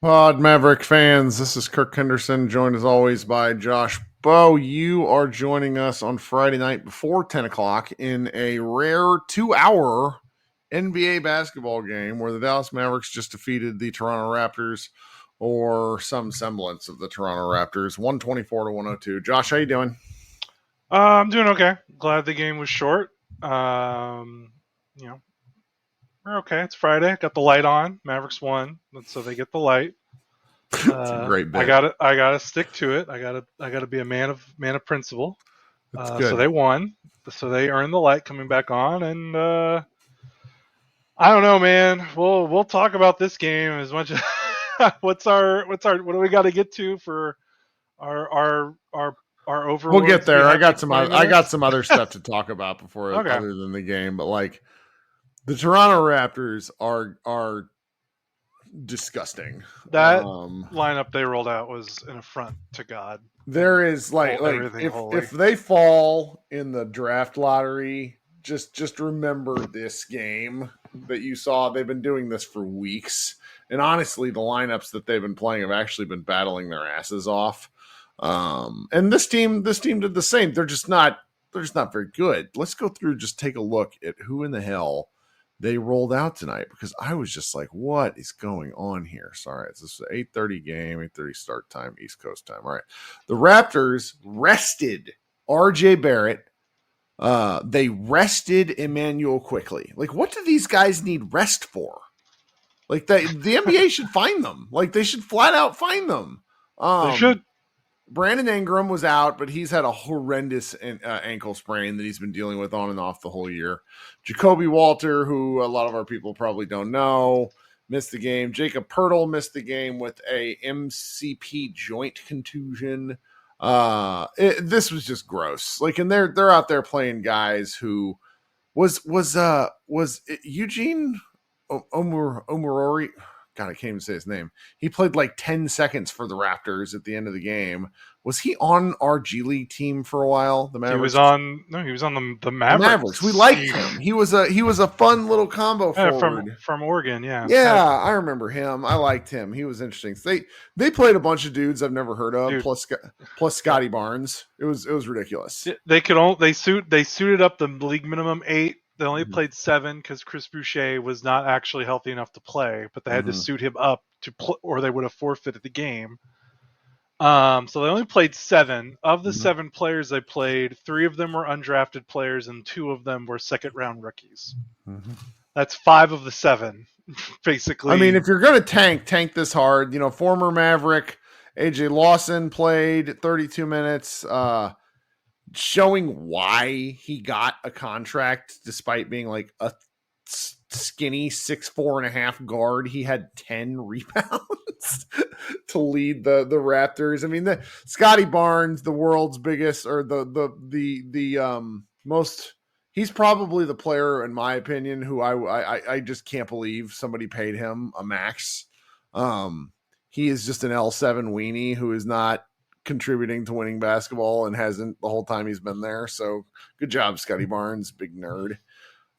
Pod Maverick fans, this is Kirk Henderson, joined as always by Josh Bowe. You are joining us on Friday night before 10 o'clock in a rare 2 hour NBA basketball game where the Dallas Mavericks just defeated the Toronto Raptors, or some semblance of the Toronto Raptors, 124 to 102. Josh, how you doing? I'm doing okay. Glad the game was short. Um, you know, we're okay. It's Friday. Got the light on. Mavericks won, so they get the light. It's a great I bit. got to I gotta stick to it. I gotta be a man of principle. It's So good. they won. So they earned the light coming back on, and I don't know, man. We'll talk about this game as much as what do we got to get to for our our our our We'll get overlords? We there. have like 20 I got minutes. some other stuff to talk about before Okay. other than the game, but like the Toronto Raptors are disgusting. That lineup they rolled out was an affront to God and There is like everything if holy. they fall in the draft lottery, just remember this game that you saw. They've been doing this for weeks, and honestly, the lineups that they've been playing have actually been battling their asses off. And this team did the same. They're just not very good. Let's go through, just take a look at who in the hell they rolled out tonight, because I was just like, what is going on here? Sorry, it's this 8:30 game, 8:30 start time, East Coast time. All right. The Raptors rested RJ Barrett. They rested Emmanuel quickly. Like, what do these guys need rest for? Like, the NBA should find them. Like, they should flat out find them. They should. Brandon Ingram was out, but he's had a horrendous ankle sprain that he's been dealing with on and off the whole year. Jacoby Walter, who a lot of our people probably don't know, missed the game. Jacob Pertl missed the game with a MCP joint contusion. This was just gross. Like, and they're out there playing guys who was Eugene Omurori. God, I can't even say his name. He played like 10 seconds for the Raptors at the end of the game. Was he on our G League team for a while? The He was Mavericks. on. No, he was on the The Mavericks. We Mavericks. liked him. He was a fun little combo Yeah, from forward. from Oregon. Yeah, Yeah, I remember him. I liked him. He was interesting. They played a bunch of dudes I've never heard of, dude. plus Yeah, Scotty Barnes. It was ridiculous. they could only they suited up the league minimum 8. They only Mm-hmm. played 7 because Chris Boucher was not actually healthy enough to play, but they had to Mm-hmm. suit him up or they would have forfeited the game. So they only played 7. Of the Mm-hmm. 7 players they played, 3 of them were undrafted players and 2 of them were second round rookies. Mm-hmm. That's 5 of the 7, I mean, basically. if you're gonna tank this hard, former Maverick AJ Lawson played 32 minutes, showing why he got a contract despite being like a skinny 6'4.5" guard. He had 10 rebounds to lead the Raptors. I mean, the Scotty Barnes, the world's biggest, or the most. He's probably the player, in my opinion, who I just can't believe somebody paid him a max. He is just an L7 weenie who is not contributing to winning basketball and hasn't the whole time he's been there. So good job, Scotty Barnes, big nerd.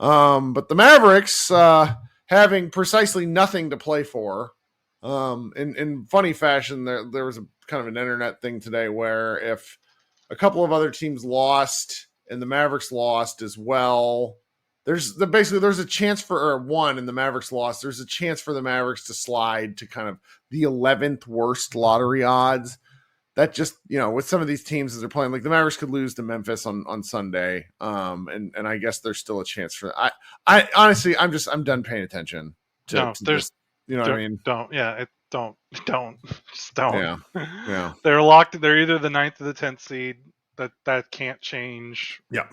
But the Mavericks, having precisely nothing to play for, in funny fashion, there was a kind of an internet thing today where if a couple of other teams lost and the Mavericks lost as well, there's a chance for one, and the Mavericks lost. There's a chance for the Mavericks to slide to kind of the 11th worst lottery odds. That just, with some of these teams as they're playing, like the Mavericks could lose to Memphis on Sunday. And I guess there's still a chance for I honestly, I'm done paying attention No, to there's this. You know what I mean? don't. Yeah, don't just don't. Yeah. Yeah. They're locked. They're either the 9th or the 10th seed. That can't change. Yeah.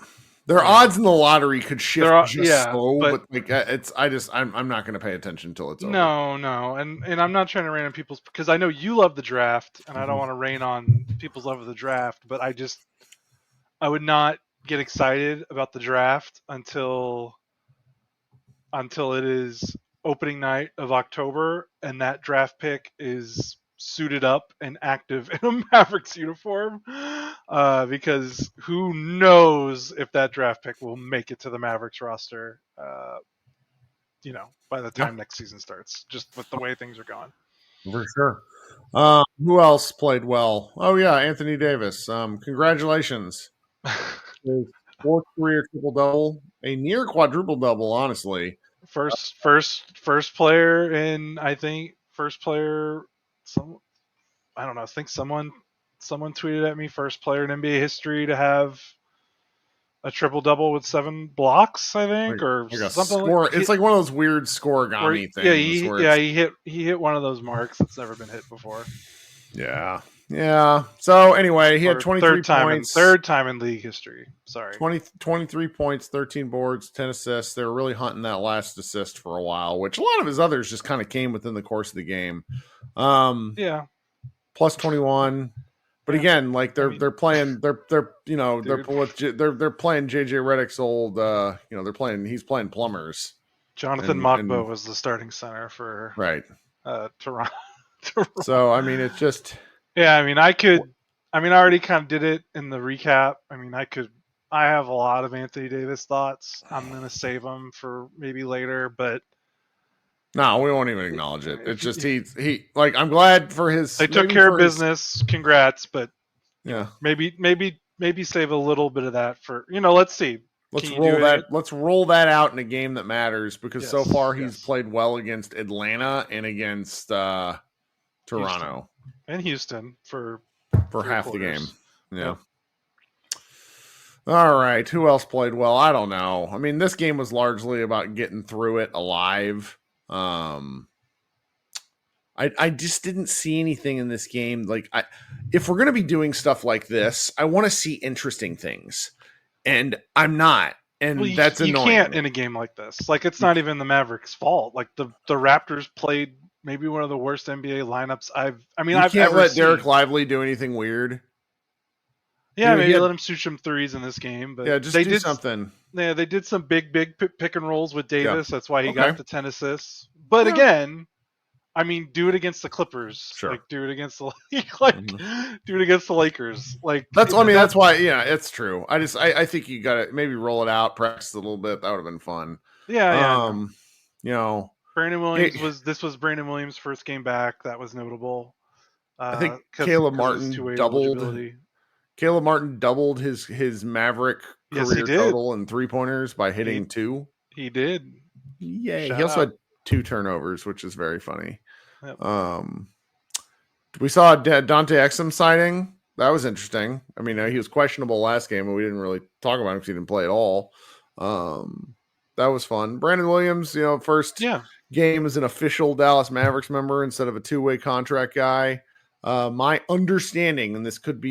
Their You know, odds in the lottery could shift just yeah, so, but but like I'm not going to pay attention until it's over. no, and I'm not trying to rain on people's because I know you love the draft, and I don't Mhm. want to rain on people's love of the draft, but I would not get excited about the draft until it is opening night of October and that draft pick is suited up and active in a Mavericks uniform, because who knows if that draft pick will make it to the Mavericks roster, by the Yeah. time next season starts, just with the way things are going. For sure. Who else played well? Oh yeah, Anthony Davis. Congratulations. His fourth career triple double, a near quadruple double, honestly. First player in, I think, first player. Some I don't know. I think someone tweeted at me, first player in NBA history to have a triple double with 7 blocks. I Like think, or like a something like score. It's like one of those weird where scoregami yeah things he where yeah it's he hit one of those marks that's never been hit before. yeah. Yeah. So anyway, he had Or 23 points, third time in league history. Sorry. 23 points, 13 boards, 10 assists. They were really hunting that last assist for a while, which a lot of his others just kind of came within the course of the game. Yeah. Plus 21. But Yeah. again, like I mean, they're playing they're you know dude. they're playing JJ Redick's old he's playing plumbers. Jonathan And Mockbo was the starting center for right. Toronto. So I mean it's just Yeah, I already kind of did it in the recap. I have a lot of Anthony Davis thoughts. I'm going to save them for maybe later, but no, we won't even acknowledge it. It's just if he like I'm glad for his they took care of business. Congrats, but yeah. maybe save a little bit of that for, let's see. Let's roll that out in a game that matters because so far he's played well against Atlanta and against Toronto and Houston for half quarters. The game. Yeah. Yep. All right. Who else played well? I don't know. I mean, this game was largely about getting through it alive. I just didn't see anything in this game. Like, if we're going to be doing stuff like this, I want to see interesting things, and I'm not. And that's annoying. You can't in a game like this. Like, it's not even the Mavericks' fault. Like, the Raptors played maybe one of the worst NBA lineups I've can't let Derek Lively do anything weird. Yeah, maybe let him shoot some threes in this game. But yeah, just do something. Yeah, they did some big pick and rolls with Davis. Yeah. That's why he got the 10 assists. But again, do it against the Clippers. Sure. Like, do it against the do it against the Lakers. Like, that's why. Yeah, it's true. I think you got to maybe roll it out, practice a little bit. That would have been fun. Yeah. Brandon Williams was Brandon Williams' first game back. That was notable. I think Caleb Martin doubled his Maverick career total in 3-pointers by hitting 2. He did. Yay! He also had 2 turnovers, which is very funny. Yep. We saw a Dante Exum sighting. That was interesting. I mean, he was questionable last game, but we didn't really talk about him because he didn't play at all. That was fun. Brandon Williams, first game as an official Dallas Mavericks member instead of a 2-way contract guy. My understanding, and this could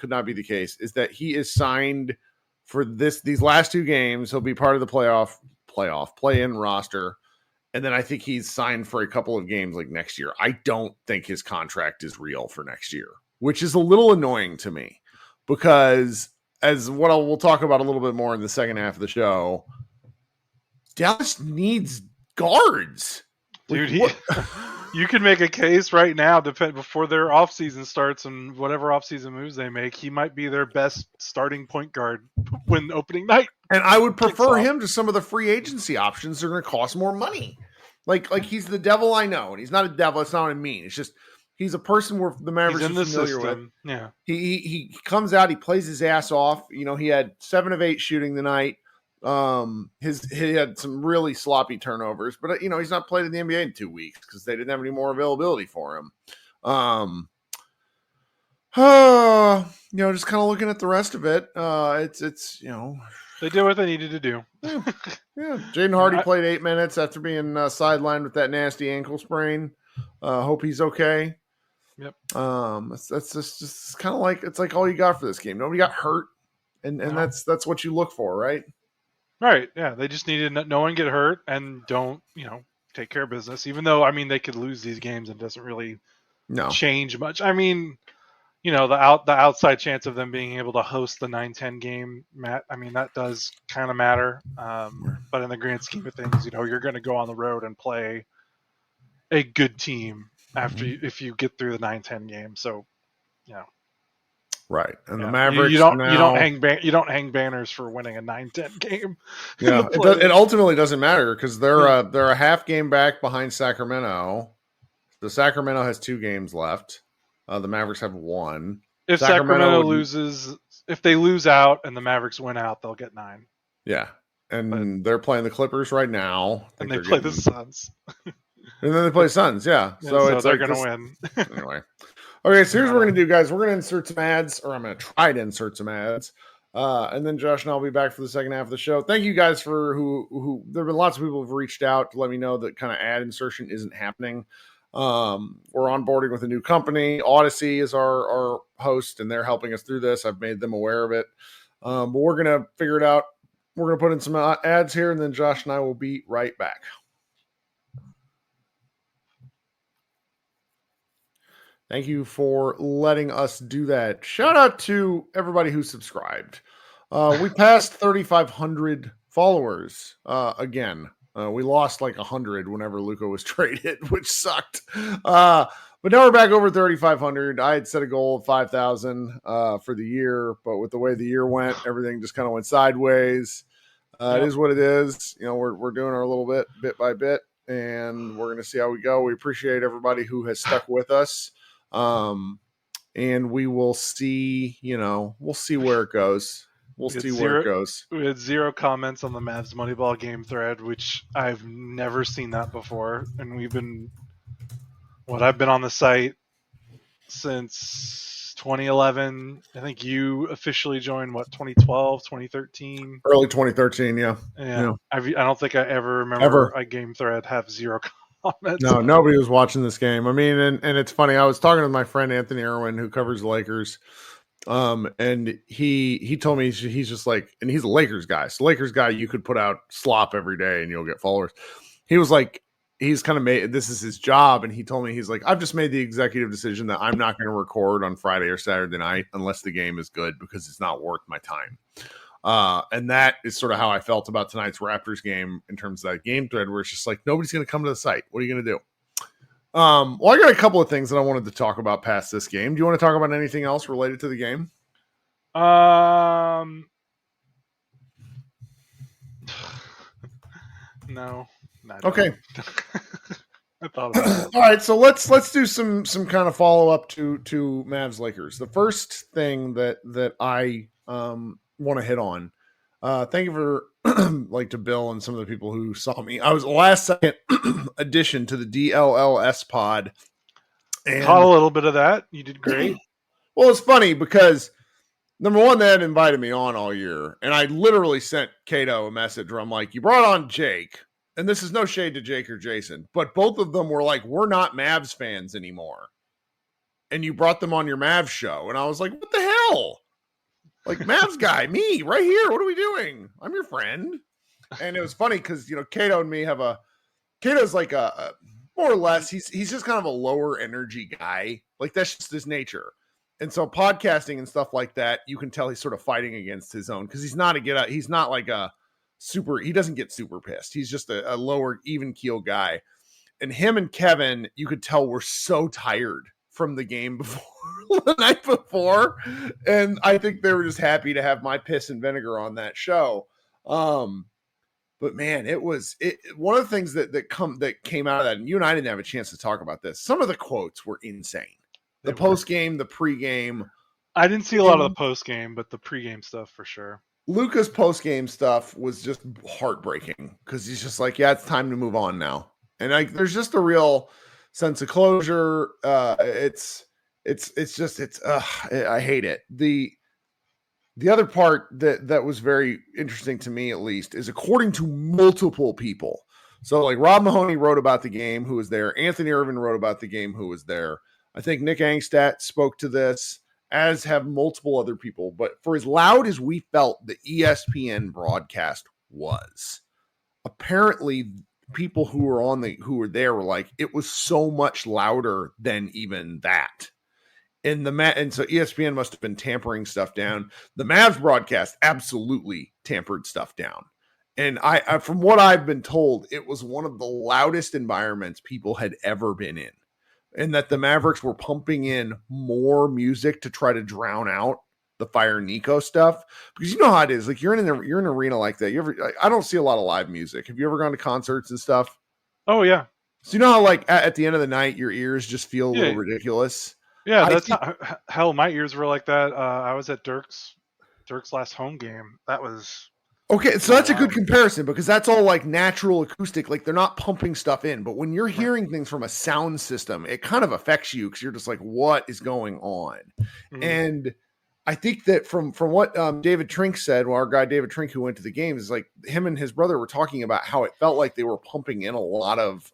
not be the case, is that he is signed for these last 2 games. He'll be part of the play-in roster. And then I think he's signed for a couple of games like next year. I don't think his contract is real for next year, which is a little annoying to me because as what we'll talk about a little bit more in the second half of the show, Dallas needs guards. Dude, you can make a case right now, before their offseason starts and whatever offseason moves they make, he might be their best starting point guard when opening night. And I would prefer him to some of the free agency options that are going to cost more money. Like he's the devil I know, and he's not a devil. That's not what I mean. It's just he's a person where the Mavericks are familiar with. Yeah, he comes out, he plays his ass off. He had 7 of 8 shooting tonight. He had some really sloppy turnovers, but he's not played in the NBA in 2 weeks because they didn't have any more availability for him. Just kind of looking at the rest of it. It's they did what they needed to do. Yeah. Jaden Hardy played 8 minutes after being sidelined with that nasty ankle sprain. Hope he's okay. Yep. That's just kind of like, it's like all you got for this game. Nobody got hurt, and that's what you look for, right? Right. Yeah. They just needed no one get hurt and don't take care of business. Even though they could lose these games and it doesn't really change much. The outside chance of them being able to host the 9-10 game, Matt, that does kind of matter. But in the grand scheme of things, you're going to go on the road and play a good team if you get through the 9-10 game. So, right. And the Mavericks, you don't hang banners for winning a 9-10 game. Yeah, it ultimately doesn't matter because they're a half game back behind Sacramento. So Sacramento has 2 games left. The Mavericks have 1. If Sacramento loses, if they lose out and the Mavericks win out, they'll get 9. Yeah. And they're playing the Clippers right now. And they play the Suns. And then they play Suns, yeah. So it's they're like going to win. Anyway. Okay, so here's what we're going to do, guys. We're going to insert some ads, or I'm going to try to insert some ads. And then Josh and I'll be back for the second half of the show. Thank you guys for who there have been lots of people who've reached out to let me know that kind of ad insertion isn't happening. We're onboarding with a new company. Odyssey is our host, and they're helping us through this. I've made them aware of it. But we're going to figure it out. We're going to put in some ads here, and then Josh and I will be right back. Thank you for letting us do that. Shout out to everybody who subscribed. We passed 3,500 followers again. We lost like 100 whenever Luka was traded, which sucked. But now we're back over 3,500. I had set a goal of 5,000 for the year, but with the way the year went, everything just kind of went sideways. It is what it is. You know, we're doing our little bit by bit, and we're going to see how we go. We appreciate everybody who has stuck with us. And we will see, we'll see where it goes. We had 0 comments on the Mavs Moneyball game thread, which I've never seen that before. And I've been on the site since 2011. I think you officially joined 2012, 2013? Early 2013, yeah. I don't think I ever remember a game thread have 0 comments. No, nobody was watching this game. I mean, and it's funny. I was talking to my friend Anthony Irwin, who covers the Lakers. And he told me he's just like, and he's a Lakers guy. So Lakers guy, you could put out slop every day and you'll get followers. He was like, he's kind of made, this is his job. And he told me, he's like, I've just made the executive decision that I'm not going to record on Friday or Saturday night unless the game is good, because it's not worth my time. And that is sort of how I felt about tonight's Raptors game in terms of that game thread, where it's just like, nobody's going to come to the site. What are you going to do? Well, I got a couple of things that I wanted to talk about past this game. Do you want to talk about anything else related to the game? No. Okay. I thought about it. All right, so let's do some kind of follow up to Mavs Lakers. The first thing that I want to hit on. Thank you for to Bill and some of the people who saw me. I was the last second addition to the DLLS pod. And caught a little bit of that. You did great. Well, it's funny because number one, they had invited me on all year, and I literally sent Cato a message where I'm like, you brought on Jake, and this is no shade to Jake or Jason, but both of them were like, we're not Mavs fans anymore. And you brought them on your Mavs show. And I was like, what the hell? Like, Mavs guy, me right here. What are we doing? I'm your friend. And it was funny because, Cato and me have Cato's like a more or less, he's just kind of a lower energy guy. Like, that's just his nature. And so podcasting and stuff like that, you can tell he's sort of fighting against his own, because he's not like a super, he doesn't get super pissed. He's just a lower, even keel guy. And him and Kevin, you could tell, were so tired from the game before, the night before. And I think they were just happy to have my piss and vinegar on that show. But man, it was one of the things that came out of that, and you and I didn't have a chance to talk about this. Some of the quotes were insane. The post game, the pre-game. I didn't see a lot of the post game, but the pre-game stuff for sure. Luka's post game stuff was just heartbreaking, because he's just like, yeah, it's time to move on now. And there's just a real sense of closure. I hate it. The other part that was very interesting to me, at least, is according to multiple people. So like Rob Mahoney wrote about the game, who was there. Anthony Irvin wrote about the game, who was there. I think Nick Angstadt spoke to this, as have multiple other people. But for as loud as we felt the ESPN broadcast was, apparently people who were there were like, it was so much louder than even that. And so ESPN must have been tampering stuff down. The Mavs broadcast absolutely tampered stuff down. And I from what I've been told, it was one of the loudest environments people had ever been in. And that the Mavericks were pumping in more music to try to drown out the Fire Nico stuff, because you know how it is. Like, you're in an arena like that. I don't see a lot of live music. Have you ever gone to concerts and stuff? Oh yeah. So you know how like at the end of the night your ears just feel a little Yeah, ridiculous. yeah. I That's think hell. My ears were like that. I was at Dirk's last home game. That was okay, a so little that's a good wild. comparison because that's all like natural acoustic, like they're not pumping stuff in. But when you're Right. hearing things from a sound system, it kind of affects you because you're just like, what is going on? Mhm. And I think that from what David Trink said, well, our guy David Trink who went to the games, is like him and his brother were talking about how it felt like they were pumping in a lot of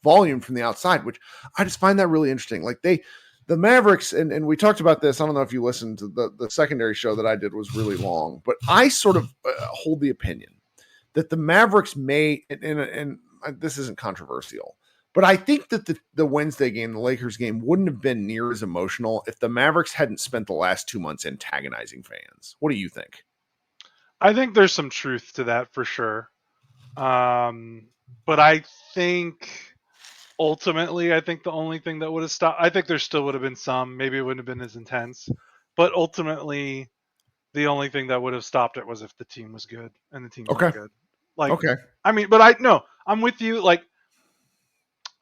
volume from the outside, which I just find that really interesting. Like the Mavericks, and we talked about this. I don't know if you listened to the secondary show that I did was really long, but I sort of hold the opinion that the Mavericks may, and this isn't controversial, but I think that the Wednesday game, the Lakers game, wouldn't have been near as emotional if the Mavericks hadn't spent the last 2 months antagonizing fans. What do you think? I think there's some truth to that for sure. But I think ultimately, I think the only thing that would have stopped, I think there still would have been some, maybe it wouldn't have been as intense, but ultimately, the only thing that would have stopped it was if the team was good, and the team's Okay. not good. Like, Okay. I mean, but I no, I'm with you. Like,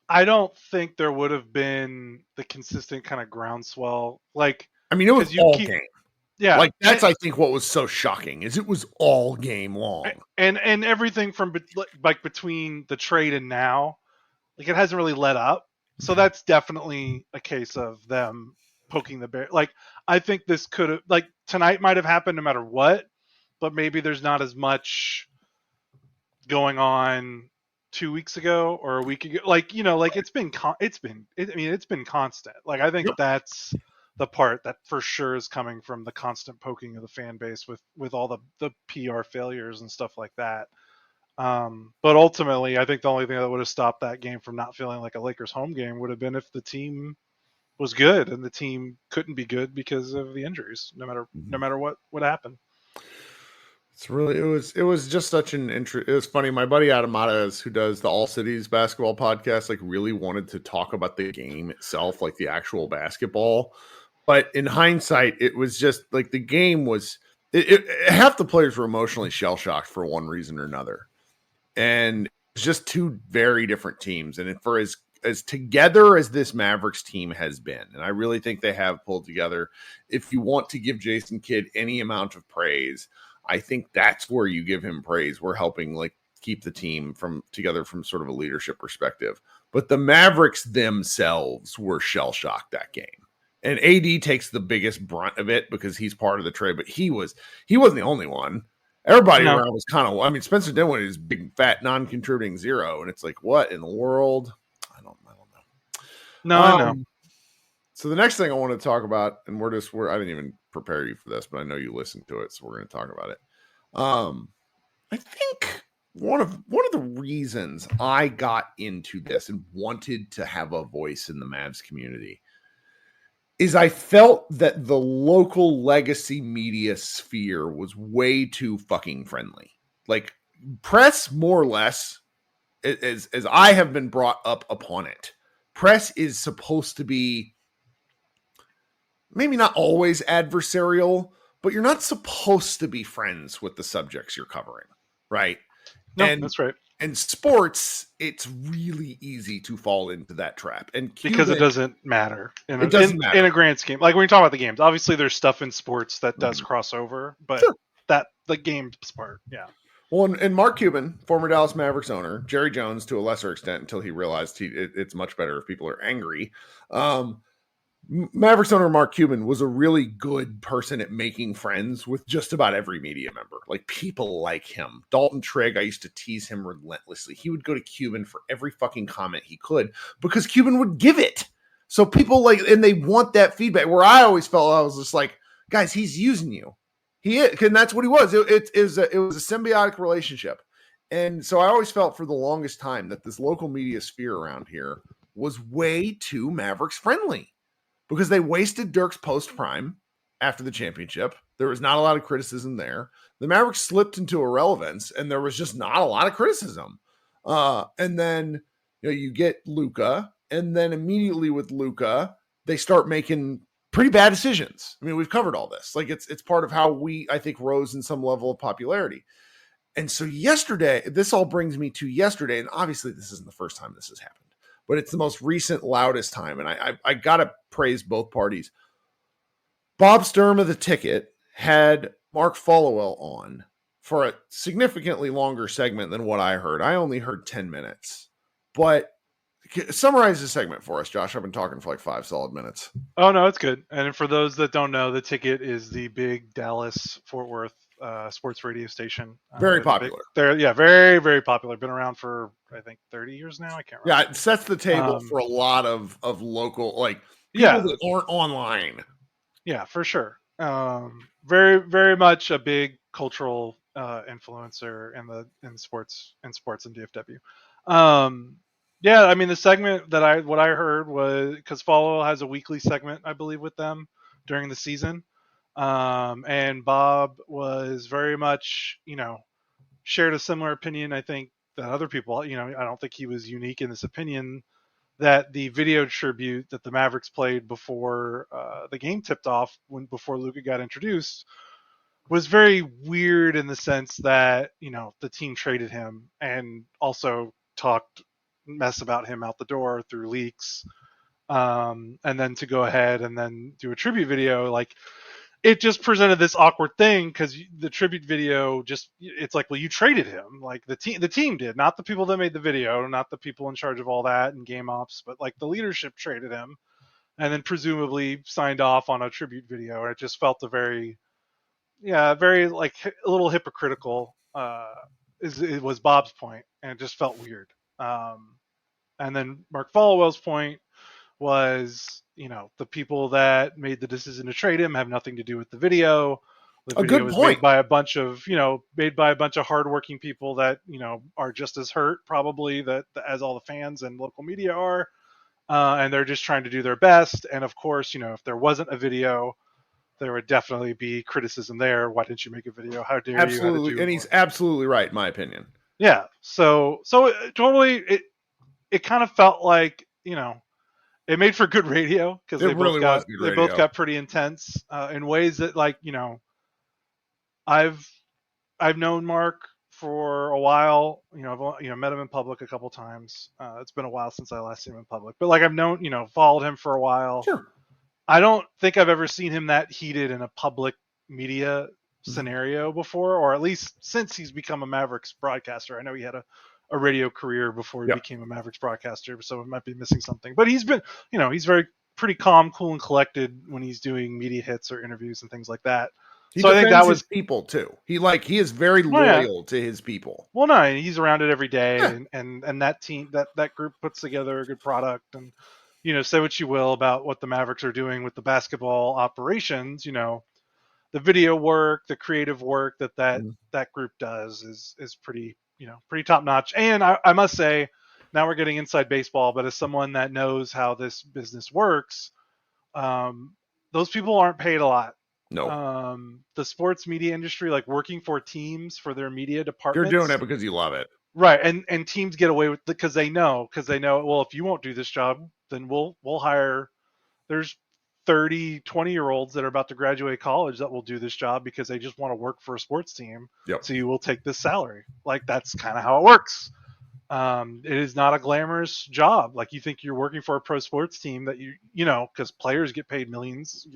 I don't think there would have been the consistent kind of groundswell, like, I mean, it was because you all keep, game. yeah, Like that's, I think, what was so shocking is it was all game long. and everything from like between the trade and now, like it hasn't really let up. So that's definitely a case of them poking the bear. Like I think this could have, like tonight might have happened no matter what, but maybe there's not as much going on 2 weeks ago or a week ago. Like like it's been constant. Like I think Yep. that's the part that for sure is coming from the constant poking of the fan base with all the PR failures and stuff like that. But ultimately, I think the only thing that would have stopped that game from not feeling like a Lakers home game would have been if the team was good, and the team couldn't be good because of the injuries, no matter what would happen. It's really it was just such an interest. It was funny. My buddy Adam Matas, who does the All Cities basketball podcast, like really wanted to talk about the game itself, like the actual basketball. But in hindsight, it was just like the game was. Half the players were emotionally shell shocked for one reason or another, and it's just two very different teams. And for as together as this Mavericks team has been, and I really think they have pulled together. If you want to give Jason Kidd any amount of praise, I think that's where you give him praise. We're helping like keep the team from together from sort of a leadership perspective. But the Mavericks themselves were shell shocked that game. And AD takes the biggest brunt of it because he's part of the trade, but he wasn't the only one. Everybody No, around was kind of, I mean, Spencer Dinwiddie is big, fat, non-contributing zero. And it's like, what in the world? I don't no, I know. know. So the next thing I want to talk about, and I didn't even prepare you for this, but I know you listened to it, so we're going to talk about it. I think one of the reasons I got into this and wanted to have a voice in the Mavs community is I felt that the local legacy media sphere was way too fucking friendly. Like press, more or less, as I have been brought up upon it. Press is supposed to be maybe not always adversarial, but you're not supposed to be friends with the subjects you're covering, right? No, And that's right. in sports, it's really easy to fall into that trap. And Because it Cuban, doesn't matter it doesn't in matter. a grand scheme. Like when we talk about the games, obviously there's stuff in sports that does cross over, but Sure. that the games part, yeah. Well, and Mark Cuban, former Dallas Mavericks owner, Jerry Jones to a lesser extent until he realized it's much better if people are angry. Mavericks owner Mark Cuban was a really good person at making friends with just about every media member. Like people like him. Dalton Trigg, I used to tease him relentlessly. He would go to Cuban for every fucking comment he could because Cuban would give it. So people like, and they want that feedback. Where I always felt I was just like, guys, he's using you. He is, and that's what he was. It was a symbiotic relationship. And so I always felt for the longest time that this local media sphere around here was way too Mavericks friendly because they wasted Dirk's post prime after the championship. There was not a lot of criticism there. The Mavericks slipped into irrelevance, and there was just not a lot of criticism. And then you get Luka, and then immediately with Luka, they start making pretty bad decisions. I mean, we've covered all this. Like it's part of how we, I think, rose in some level of popularity. And so yesterday, this all brings me to yesterday, and obviously this isn't the first time this has happened, but it's the most recent, loudest time. And I gotta praise both parties. Bob Sturm of the Ticket had Mark Followill on for a significantly longer segment than what I heard. I only heard 10 minutes. But summarize the segment for us, Josh. I've been talking for like 5 solid minutes. Oh no, it's good. And for those that don't know, the Ticket is the big Dallas Fort Worth sports radio station. Very popular. They're very, very popular. Been around for I think 30 years now. I can't remember. Yeah, it sets the table for a lot of local, like people that aren't online. Yeah, for sure. Very, very much a big cultural influencer in sports and DFW. Yeah, I mean the segment that what I heard was because Follow has a weekly segment, I believe, with them during the season. And Bob was very much, shared a similar opinion, I think, that other people, I don't think he was unique in this opinion that the video tribute that the Mavericks played before the game tipped off, before Luka got introduced, was very weird in the sense that, the team traded him and also talked mess about him out the door through leaks. And then to go ahead and then do a tribute video, like, it just presented this awkward thing because the tribute video it's like, well, you traded him, like the team did, not the people that made the video, not the people in charge of all that and game ops, but like the leadership traded him and then presumably signed off on a tribute video. And it just felt very like a little hypocritical, it was Bob's point, and it just felt weird. And then Mark Followill's point was, the people that made the decision to trade him have nothing to do with the video. The video was made by a bunch of hardworking people that, are just as hurt probably as all the fans and local media are. And they're just trying to do their best. And of course, if there wasn't a video, there would definitely be criticism there. Why didn't you make a video? How dare you? Absolutely. And he's absolutely right, in my opinion. Yeah. So totally, it kind of felt like, it made for good radio because they both got pretty intense in ways that, like, I've known Mark for a while. I've met him in public a couple times. It's been a while since I last seen him in public, but like I've followed him for a while. Sure. I don't think I've ever seen him that heated in a public media scenario before, or at least since he's become a Mavericks broadcaster. I know he had a radio career before he became a Mavericks broadcaster, so it might be missing something. But he's been, he's pretty calm, cool, and collected when he's doing media hits or interviews and things like that. So I think that was people too. He is very loyal to his people. Well, no, he's around it every day, and that team, that group puts together a good product. And say what you will about what the Mavericks are doing with the basketball operations, the video work, the creative work that group does is pretty top notch. And I must say, now we're getting inside baseball, but as someone that knows how this business works, those people aren't paid a lot. No. The sports media industry, like working for teams for their media departments, you're doing it because you love it. Right. And teams get away with it because they know, well, if you won't do this job, then we'll hire, there's 30, 20-year-olds that are about to graduate college that will do this job because they just want to work for a sports team. Yep. So you will take this salary. Like, that's kind of how it works. It is not a glamorous job. Like, you think you're working for a pro sports team that because players get paid millions,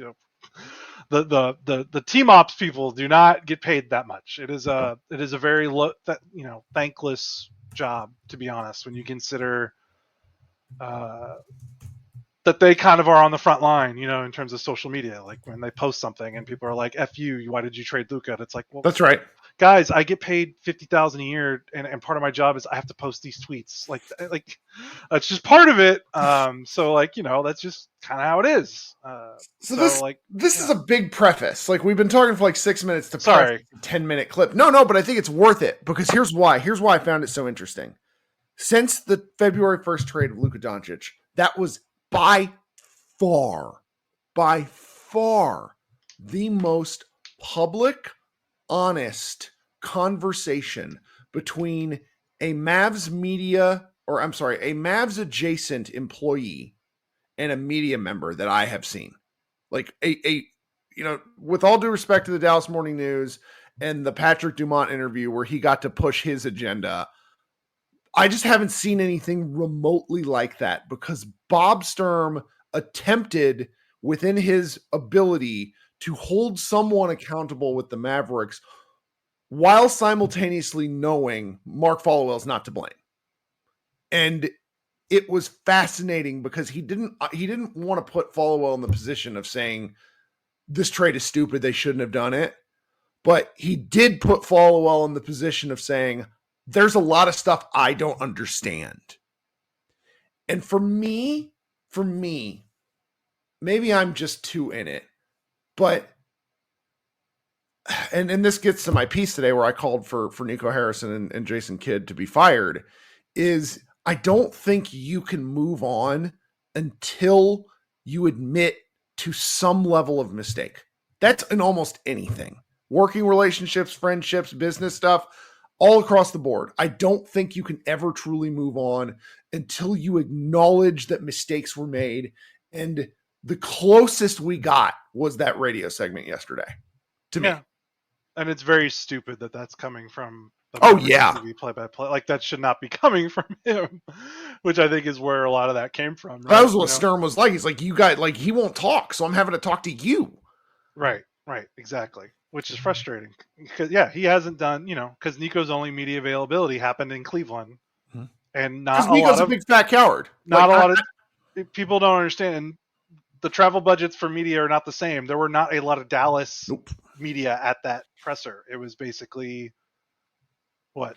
the team ops people do not get paid that much. It is a very low, thankless job, to be honest, when you consider that they kind of are on the front line, in terms of social media. Like when they post something and people are like, "F you, why did you trade Luka?" It's like, well, that's right, guys. I get paid $50,000 a year, and part of my job is I have to post these tweets. Like that's just part of it. So that's just kind of how it is. This is a big preface. Like, we've been talking for like 6 minutes to a 10-minute clip. No, but I think it's worth it because here's why. Here's why I found it so interesting. Since the February 1st trade of Luka Doncic, that was by far the most public, honest conversation between a Mavs adjacent employee and a media member that I have seen. Like with all due respect to the Dallas Morning News and the Patrick Dumont interview where he got to push his agenda. I just haven't seen anything remotely like that because Bob Sturm attempted within his ability to hold someone accountable with the Mavericks while simultaneously knowing Mark Followill is not to blame. And it was fascinating because he didn't want to put Followill in the position of saying this trade is stupid, they shouldn't have done it. But he did put Followill in the position of saying, there's a lot of stuff I don't understand. And for me, maybe I'm just too in it, but, and this gets to my piece today where I called for Nico Harrison and Jason Kidd to be fired, is I don't think you can move on until you admit to some level of mistake. That's in almost anything. Working relationships, friendships, business stuff, all across the board. I don't think you can ever truly move on until you acknowledge that mistakes were made. And the closest we got was that radio segment yesterday to me. And it's very stupid that that's coming from the TV play-by-play. Like, that should not be coming from him, which I think is where a lot of that came from. Right? That was what Sturm was like. He's like, you guys, like, he won't talk, so I'm having to talk to you. Right, exactly. Which is frustrating because he hasn't done, because Nico's only media availability happened in Cleveland, and not a Nico's lot of a big fat coward. Not a lot of people don't understand. And the travel budgets for media are not the same. There were not a lot of Dallas media at that presser. It was basically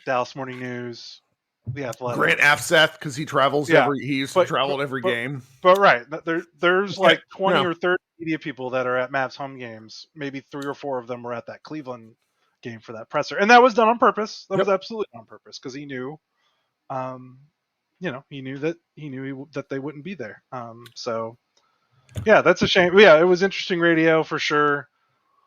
Dallas Morning News, The Athletic, Grant Afseth, because he travels he used to travel at every game. But there's like 20 or 30 media people that are at Mavs home games. Maybe 3 or 4 of them were at that Cleveland game for that presser, and that was done on purpose. That was absolutely on purpose because he knew, he knew that they wouldn't be there. So that's a shame. Yeah, it was interesting radio for sure.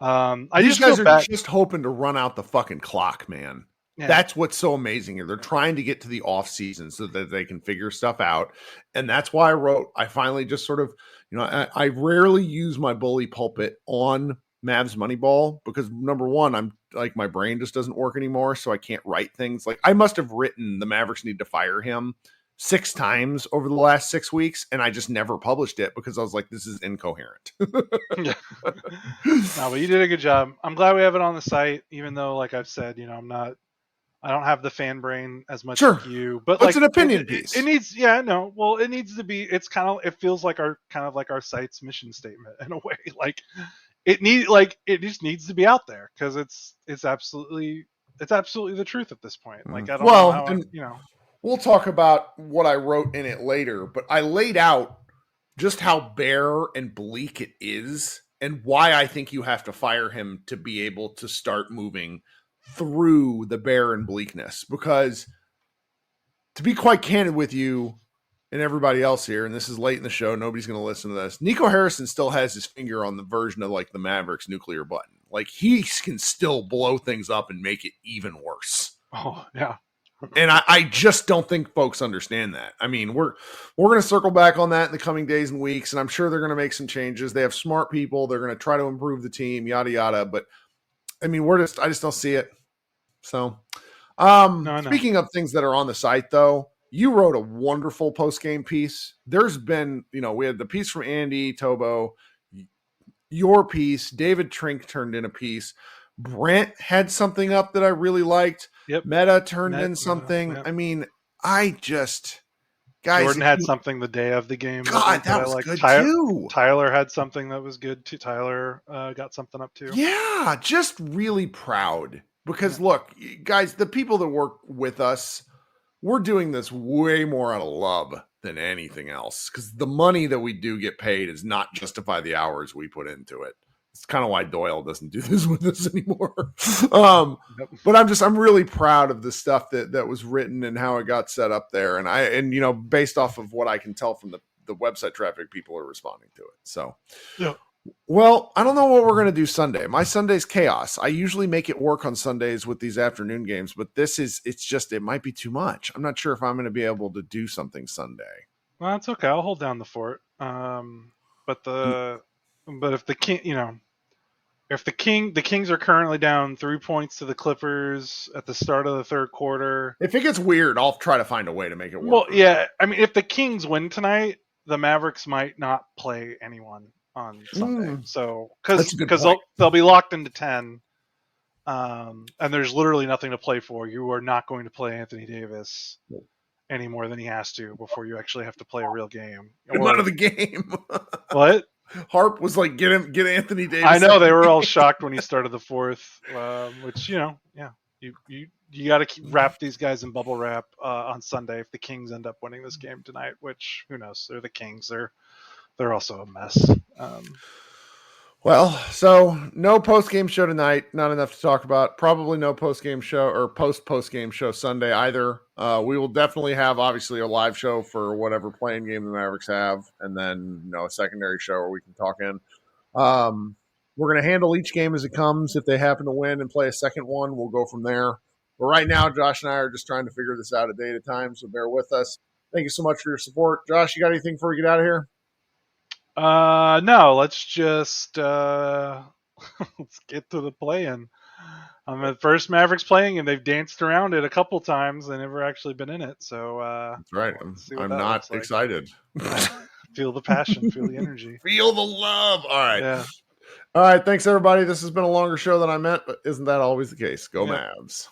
These guys are just hoping to run out the fucking clock, man. Yeah. That's what's so amazing here. They're trying to get to the off season so that they can figure stuff out. And that's why I finally just sort of, I rarely use my bully pulpit on Mavs Moneyball because number one, I'm like, my brain just doesn't work anymore. So I can't write things. Like, I must have written the Mavericks need to fire him 6 times over the last 6 weeks. And I just never published it because I was like, this is incoherent. No, but you did a good job. I'm glad we have it on the site, even though, like I've said, I don't have the fan brain as much as you, but it's an opinion piece. It needs, it needs to be. It's it feels like our site's mission statement in a way. Like it just needs to be out there because it's absolutely the truth at this point. Like, I don't know how, we'll talk about what I wrote in it later, but I laid out just how bare and bleak it is and why I think you have to fire him to be able to start moving through the bare and bleakness. Because to be quite candid with you and everybody else here, and this is late in the show, nobody's going to listen to this, Nico Harrison still has his finger on the version of like the Mavericks nuclear button. Like, he can still blow things up and make it even worse. Oh, yeah. And I just don't think folks understand that. I mean, we're going to circle back on that in the coming days and weeks, and I'm sure they're going to make some changes. They have smart people. They're going to try to improve the team, yada, yada. But, I mean, I just don't see it. So, speaking of things that are on the site, though, you wrote a wonderful post-game piece. There's been, we had the piece from Andy Tobo, your piece, David Trink turned in a piece. Brent had something up that I really liked. Yep. Meta turned in something. Yep. I mean, guys. Jordan had something the day of the game. God, that was good too. Tyler had something that was good too. Tyler got something up too. Yeah, just really proud. Because look, guys, the people that work with us, we're doing this way more out of love than anything else. Because the money that we do get paid does not justify the hours we put into it. It's kind of why Doyle doesn't do this with us anymore. But I'm really proud of the stuff that was written and how it got set up there. And based off of what I can tell from the website traffic, people are responding to it. So, yeah. Well, I don't know what we're going to do Sunday. My Sunday's chaos. I usually make it work on Sundays with these afternoon games, but it might be too much. I'm not sure if I'm going to be able to do something Sunday. Well, it's okay. I'll hold down the fort. But if the king, If the Kings are currently down 3 points to the Clippers at the start of the third quarter. If it gets weird, I'll try to find a way to make it work. Well, yeah, I mean, if the Kings win tonight, the Mavericks might not play anyone on Sunday. So because they'll be locked into 10, and there's literally nothing to play for. You are not going to play Anthony Davis any more than he has to before you actually have to play a real game. Out of the game. What? Harp was like, get Anthony Davis. I know they were all shocked when he started the fourth, which you got to wrap these guys in bubble wrap on Sunday if the Kings end up winning this game tonight. Which who knows? They're the Kings. They're also a mess. Well, so no post-game show tonight. Not enough to talk about. Probably no post-game show or post-game show Sunday either. We will definitely have, obviously, a live show for whatever playing game the Mavericks have, and then a secondary show where we can talk in. We're going to handle each game as it comes. If they happen to win and play a second one, we'll go from there. But right now, Josh and I are just trying to figure this out a day at a time, so bear with us. Thank you so much for your support. Josh, you got anything before we get out of here? No, let's just let's get to the play-in. I'm the first Mavericks playing, and they've danced around it a couple times. They've never actually been in it, so that's right. I'm not excited. Feel the passion, feel the energy, feel the love. All right, yeah. All right. Thanks everybody. This has been a longer show than I meant, but isn't that always the case? Go Mavs.